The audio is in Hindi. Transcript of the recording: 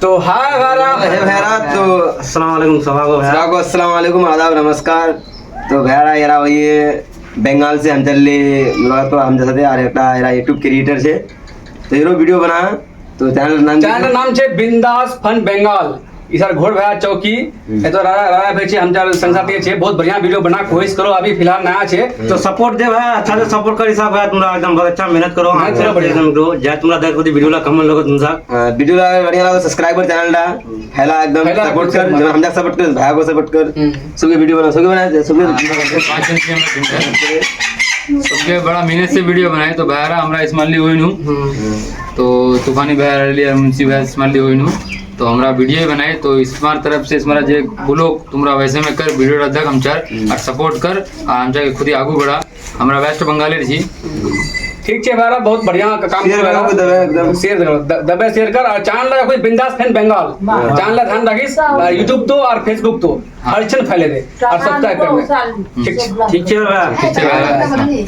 तो हाय भारा है भैरा तो अस्सलाम वालेकुम सभा को भाई सबको अस्सलाम वालेकुम आदाब नमस्कार। तो भैरा यारा वही बेंगाल से हम चल तो हम जैसे यार यारा यूट्यूब क्रिएटर से तो हीरो वीडियो बना तो चैनल नाम छे बिंदास फन बंगाल इधर घोड़ भया चौकी ए तो राया भाई छे हम चार संसाती छे बहुत बढ़िया वीडियो बना कोशिश करो अभी फिलहाल नया छे तो सपोर्ट दे भाई अच्छा से सपोर्ट कर हिसाब है तुमरा एकदम बहुत अच्छा मेहनत करो मेहनत करो, बढ़िया। करो जय तुमरा देख को वीडियो ला कमेंट लगो तुमसा वीडियो बढ़िया लगा सब्सक्राइबर चैनल दा फैला एकदम फैला सपोर्ट कर एकदम। हम जा सपोर्ट कर भाई को सपोर्ट कर सबके वीडियो बना सबसे बड़ा मेहनत से वीडियो बनाए तो बहरा हमरा इस्माइली होइन हूँ तो तूफानी बहरा लिया मुंशी भाई इस्माइली होइन हूँ तो हमरा वीडियो बनाए तो इसमार तरफ से इसमारा जे बोलो तुमरा वैसे में कर वीडियो रख हम चार और सपोर्ट कर हम जाके खुद ही आगू बढ़ा हमरा वेस्ट बंगाली छी ठीक छे भारा बहुत बढ़िया काम शेयर कर करो, दबे एकदम। शेयर करो दबे शेयर कर और चैनल ला कोई बिंदास फैन बंगाल चैनल ला ध्यान रखिस YouTube तो और Facebook तो हर चैनल फैले दे और सब्सक्राइब कर ले ठीक ठीक है भाई ठीक है भाई।